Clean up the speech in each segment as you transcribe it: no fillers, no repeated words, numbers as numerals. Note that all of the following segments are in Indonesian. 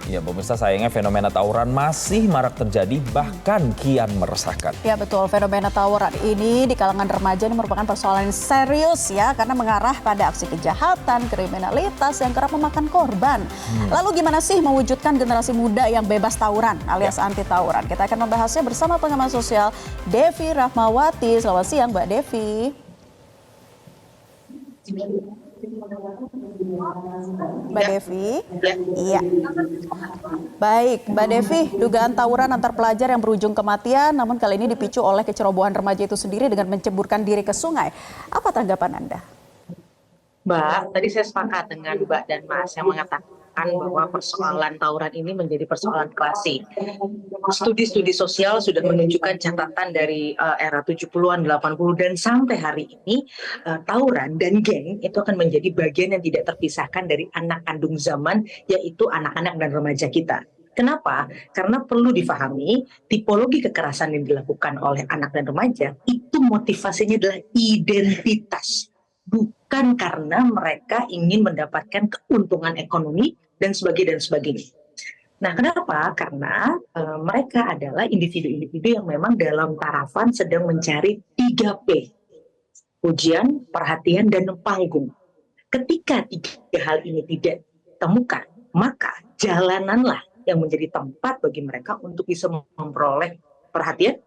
Ya pemirsa, sayangnya fenomena tawuran masih marak terjadi, bahkan kian meresahkan. Ya betul, fenomena tawuran ini di kalangan remaja ini merupakan persoalan yang serius ya, karena mengarah pada aksi kejahatan, kriminalitas yang kerap memakan korban. Lalu gimana sih mewujudkan generasi muda yang bebas tawuran alias anti tawuran? Kita akan membahasnya bersama pengamat sosial Devi Rahmawati. Selamat siang Mbak Devi. Mbak Devi? Iya. Baik, Mbak Devi, dugaan tawuran antar pelajar yang berujung kematian, namun kali ini dipicu oleh kecerobohan remaja itu sendiri dengan menceburkan diri ke sungai. Apa tanggapan Anda? Mbak, tadi saya sepakat dengan Mbak dan Mas yang mengatakan bahwa persoalan tawuran ini menjadi persoalan klasik. Studi-studi sosial sudah menunjukkan catatan dari era 70-an, 80 dan sampai hari ini tawuran dan geng itu akan menjadi bagian yang tidak terpisahkan dari anak kandung zaman, yaitu anak-anak dan remaja kita. Kenapa? Karena perlu difahami tipologi kekerasan yang dilakukan oleh anak dan remaja itu motivasinya adalah identitas. Bukan karena mereka ingin mendapatkan keuntungan ekonomi dan sebagainya. Nah, kenapa? Karena mereka adalah individu-individu yang memang dalam tarafan sedang mencari 3P. Pujian, perhatian, dan panggung. Ketika 3 hal ini tidak ditemukan, maka jalananlah yang menjadi tempat bagi mereka untuk bisa memperoleh perhatian,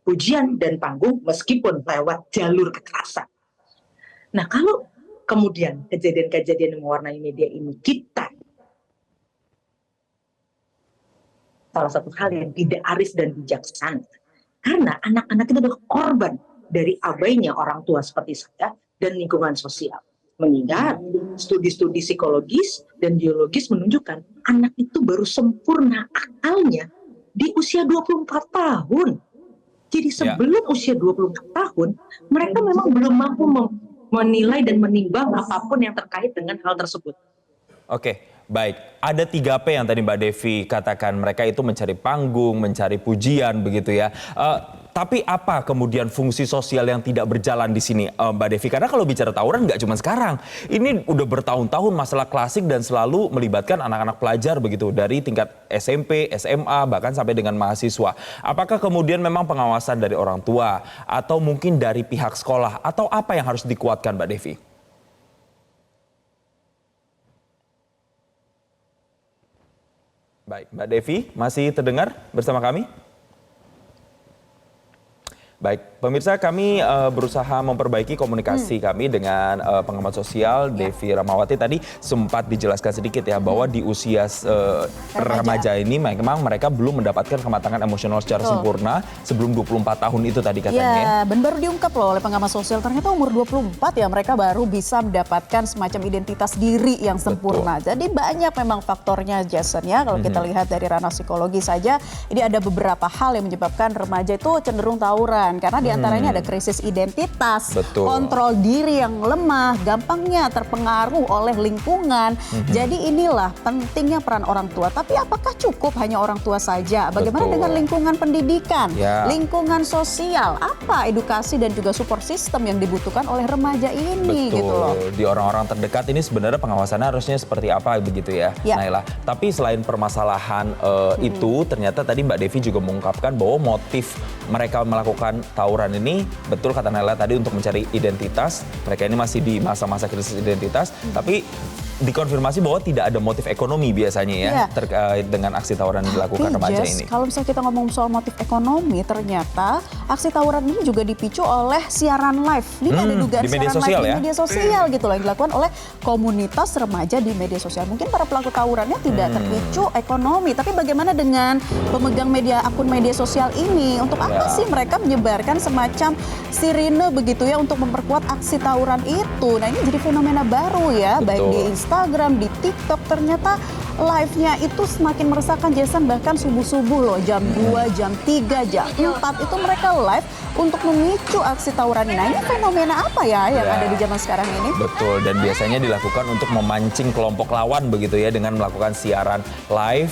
pujian, dan panggung meskipun lewat jalur kekerasan. Nah, kalau kemudian kejadian-kejadian yang mewarnai media ini kita, salah satu hal yang tidak aris dan bijaksana. Karena anak-anak itu adalah korban dari abainya orang tua seperti saya dan lingkungan sosial. Mengingat studi-studi psikologis dan biologis menunjukkan anak itu baru sempurna akalnya di usia 24 tahun. Jadi sebelum usia 24 tahun, mereka memang belum mampu menilai dan menimbang apapun yang terkait dengan hal tersebut. Oke, baik. Ada 3P yang tadi Mbak Devi katakan, mereka itu mencari panggung, mencari pujian begitu ya. Tapi apa kemudian fungsi sosial yang tidak berjalan di sini Mbak Devi? Karena kalau bicara tawuran nggak cuma sekarang. Ini udah bertahun-tahun masalah klasik dan selalu melibatkan anak-anak pelajar begitu. Dari tingkat SMP, SMA, bahkan sampai dengan mahasiswa. Apakah kemudian memang pengawasan dari orang tua? Atau mungkin dari pihak sekolah? Atau apa yang harus dikuatkan Mbak Devi? Baik, Mbak Devi masih terdengar bersama kami? Baik, pemirsa, kami berusaha memperbaiki komunikasi kami dengan pengamat sosial Devi Rahmawati. Tadi sempat dijelaskan sedikit ya bahwa di usia remaja ini memang mereka belum mendapatkan kematangan emosional secara sempurna sebelum 24 tahun itu tadi katanya. Ya, dan baru diungkap loh oleh pengamat sosial, ternyata umur 24 ya mereka baru bisa mendapatkan semacam identitas diri yang sempurna. Betul. Jadi banyak memang faktornya, Jason ya. Kalau kita lihat dari ranah psikologi saja, ini ada beberapa hal yang menyebabkan remaja itu cenderung tawuran. Karena diantaranya ada krisis identitas, kontrol diri yang lemah, gampangnya terpengaruh oleh lingkungan. Jadi inilah pentingnya peran orang tua. Tapi apakah cukup hanya orang tua saja? Bagaimana dengan lingkungan pendidikan, lingkungan sosial? Apa edukasi dan juga support system yang dibutuhkan oleh remaja ini? Gitu loh. Di orang-orang terdekat ini sebenarnya pengawasannya harusnya seperti apa begitu ya, Naila. Tapi selain permasalahan itu, ternyata tadi Mbak Devi juga mengungkapkan bahwa motif mereka melakukan tawuran ini, betul kata Naila tadi, untuk mencari identitas. Mereka ini masih di masa-masa krisis identitas, tapi dikonfirmasi bahwa tidak ada motif ekonomi biasanya ya terkait dengan aksi tawuran yang dilakukan remaja ini. Kalau misalnya kita ngomong soal motif ekonomi, ternyata aksi tawuran ini juga dipicu oleh siaran live. Ini ada dugaan di media siaran sosial live ya? di media sosial gitu loh, yang dilakukan oleh komunitas remaja di media sosial. Mungkin para pelaku tawurannya tidak terpicu ekonomi, tapi bagaimana dengan pemegang akun media sosial ini? Untuk apa sih mereka menyebarkan semacam sirine begitu ya untuk memperkuat aksi tawuran itu? Nah, ini jadi fenomena baru ya, baik di Instagram, di TikTok, ternyata live-nya itu semakin meresahkan, Jason. Bahkan subuh-subuh loh, jam 2, jam 3, jam 4 itu mereka live untuk memicu aksi tawuran ini. Nah, ini fenomena apa ya yang ada di zaman sekarang ini? Betul, dan biasanya dilakukan untuk memancing kelompok lawan begitu ya, dengan melakukan siaran live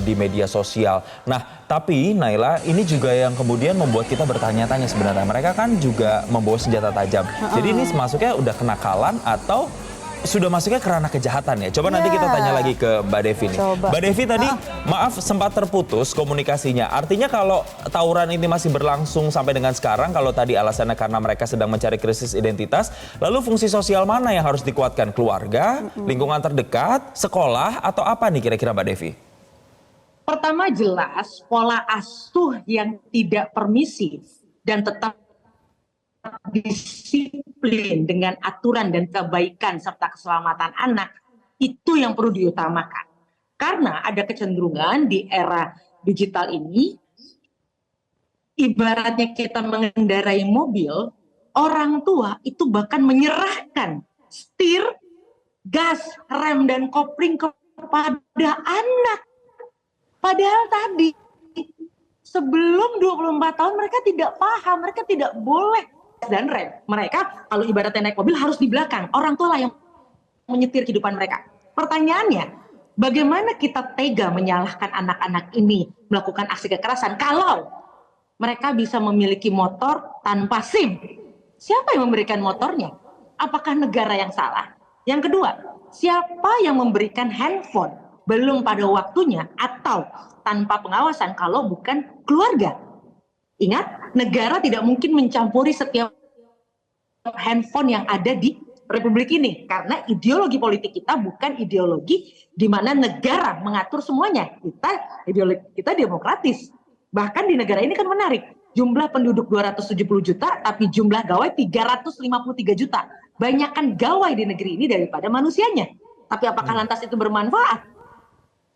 di media sosial. Nah, tapi Naila, ini juga yang kemudian membuat kita bertanya-tanya sebenarnya. Mereka kan juga membawa senjata tajam. Jadi ini masuknya udah kenakalan atau sudah masuknya ke ranah kejahatan ya. Coba nanti Ya. kita tanya lagi ke Mbak Devi nih. Coba. Mbak Devi tadi maaf sempat terputus komunikasinya. Artinya kalau tawuran ini masih berlangsung sampai dengan sekarang, kalau tadi alasannya karena mereka sedang mencari krisis identitas, lalu fungsi sosial mana yang harus dikuatkan? Keluarga, lingkungan terdekat, sekolah, atau apa nih kira-kira Mbak Devi? Pertama jelas pola asuh yang tidak permisif dan tetap disiplin dengan aturan dan kebaikan serta keselamatan anak itu yang perlu diutamakan. Karena ada kecenderungan di era digital ini, ibaratnya kita mengendarai mobil, orang tua itu bahkan menyerahkan setir, gas, rem, dan kopling kepada anak. Padahal tadi sebelum 24 tahun mereka tidak paham, mereka tidak boleh dan rem. Mereka kalau ibaratnya naik mobil harus di belakang. Orang tua lah yang menyetir kehidupan mereka. Pertanyaannya, bagaimana kita tega menyalahkan anak-anak ini melakukan aksi kekerasan kalau mereka bisa memiliki motor tanpa SIM? Siapa yang memberikan motornya? Apakah negara yang salah? Yang kedua, siapa yang memberikan handphone belum pada waktunya atau tanpa pengawasan kalau bukan keluarga? Ingat, negara tidak mungkin mencampuri setiap handphone yang ada di Republik ini karena ideologi politik kita bukan ideologi di mana negara mengatur semuanya. Ideologi kita demokratis. Bahkan di negara ini kan menarik. Jumlah penduduk 270 juta tapi jumlah gawai 353 juta. Banyakkan gawai di negeri ini daripada manusianya. Tapi apakah lantas itu bermanfaat?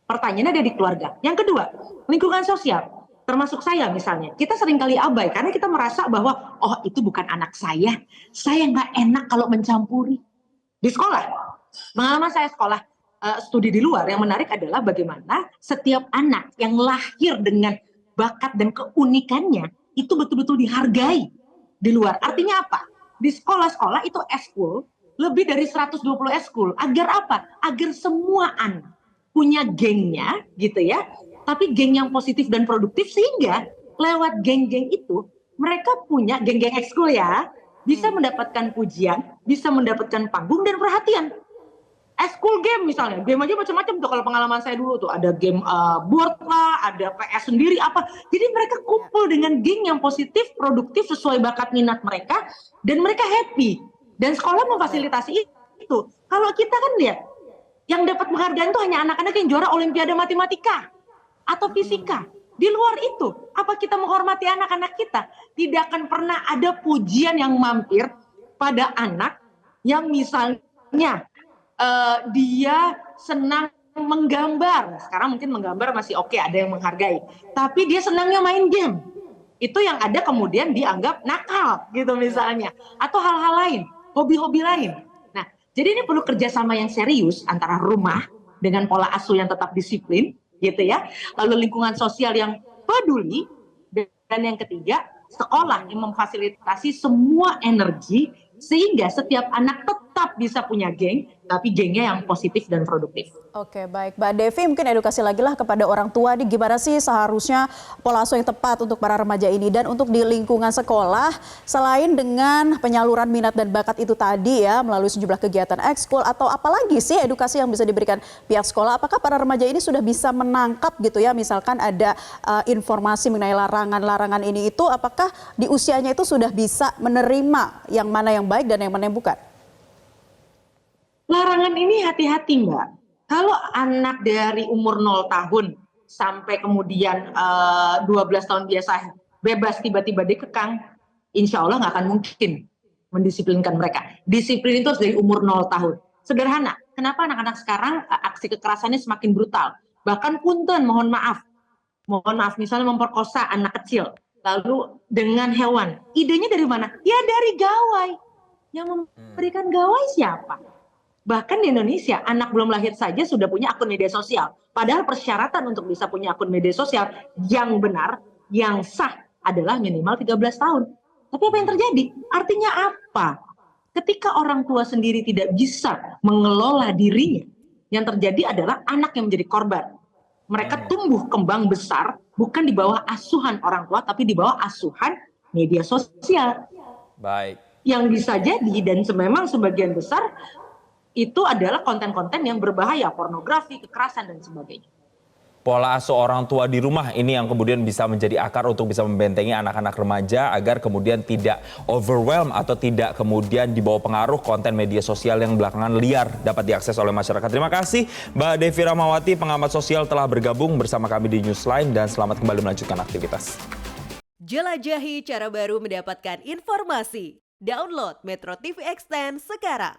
Pertanyaannya ada di keluarga. Yang kedua, lingkungan sosial. Termasuk saya misalnya, kita seringkali abai karena kita merasa bahwa oh itu bukan anak saya nggak enak kalau mencampuri. Di sekolah, pengalaman saya sekolah studi di luar yang menarik adalah bagaimana setiap anak yang lahir dengan bakat dan keunikannya itu betul-betul dihargai di luar. Artinya apa? Di sekolah-sekolah itu eskul, lebih dari 120 eskul. Agar apa? Agar semua anak punya gengnya gitu ya, tapi geng yang positif dan produktif sehingga lewat geng-geng itu mereka punya geng-geng ekskul ya, bisa mendapatkan pujian, bisa mendapatkan panggung dan perhatian. Ekskul game misalnya, game aja macam-macam tuh kalau pengalaman saya dulu tuh ada game board lah, ada PS sendiri apa. Jadi mereka kumpul dengan geng yang positif, produktif sesuai bakat minat mereka dan mereka happy. Dan sekolah memfasilitasi itu. Kalau kita kan lihat yang dapat penghargaan itu hanya anak-anak yang juara olimpiade matematika atau fisika. Di luar itu, apa kita menghormati anak-anak kita? Tidak akan pernah ada pujian yang mampir pada anak yang misalnya dia senang menggambar. Sekarang mungkin menggambar masih oke, ada yang menghargai. Tapi dia senangnya main game. Itu yang ada kemudian dianggap nakal gitu misalnya. Atau hal-hal lain, hobi-hobi lain. Nah, jadi ini perlu kerjasama yang serius antara rumah dengan pola asuh yang tetap disiplin, gitu ya. Lalu lingkungan sosial yang peduli, dan yang ketiga sekolah yang memfasilitasi semua energi sehingga setiap anak tetap bisa punya geng, tapi gengnya yang positif dan produktif. Oke, baik. Mbak Devi, mungkin edukasi lagi lah kepada orang tua nih, gimana sih seharusnya pola asuh yang tepat untuk para remaja ini. Dan untuk di lingkungan sekolah, selain dengan penyaluran minat dan bakat itu tadi ya, melalui sejumlah kegiatan ekskul, atau apalagi sih edukasi yang bisa diberikan pihak sekolah, apakah para remaja ini sudah bisa menangkap gitu ya, misalkan ada informasi mengenai larangan-larangan ini itu, apakah di usianya itu sudah bisa menerima yang mana yang baik dan yang mana yang bukan? Larangan ini hati-hati Mbak. Kalau anak dari umur 0 tahun sampai kemudian 12 tahun biasa bebas tiba-tiba dikekang, insya Allah nggak akan mungkin mendisiplinkan mereka. Disiplin itu harus dari umur 0 tahun. Sederhana, kenapa anak-anak sekarang aksi kekerasannya semakin brutal? Bahkan punten, mohon maaf misalnya memperkosa anak kecil, lalu dengan hewan. Idenya dari mana? Ya dari gawai. Yang memberikan gawai siapa? Bahkan di Indonesia, anak belum lahir saja sudah punya akun media sosial. Padahal persyaratan untuk bisa punya akun media sosial yang benar, yang sah adalah minimal 13 tahun. Tapi apa yang terjadi? Artinya apa? Ketika orang tua sendiri tidak bisa mengelola dirinya, yang terjadi adalah anak yang menjadi korban. Mereka tumbuh kembang besar bukan di bawah asuhan orang tua, tapi di bawah asuhan media sosial. Baik. Yang bisa jadi dan memang sebagian besar itu adalah konten-konten yang berbahaya, pornografi, kekerasan dan sebagainya. Pola asuh orang tua di rumah ini yang kemudian bisa menjadi akar untuk bisa membentengi anak-anak remaja agar kemudian tidak overwhelm atau tidak kemudian dibawa pengaruh konten media sosial yang belakangan liar dapat diakses oleh masyarakat. Terima kasih Mbak Devi Rahmawati, pengamat sosial telah bergabung bersama kami di Newsline dan selamat kembali melanjutkan aktivitas. Jelajahi cara baru mendapatkan informasi. Download Metro TV Extend sekarang.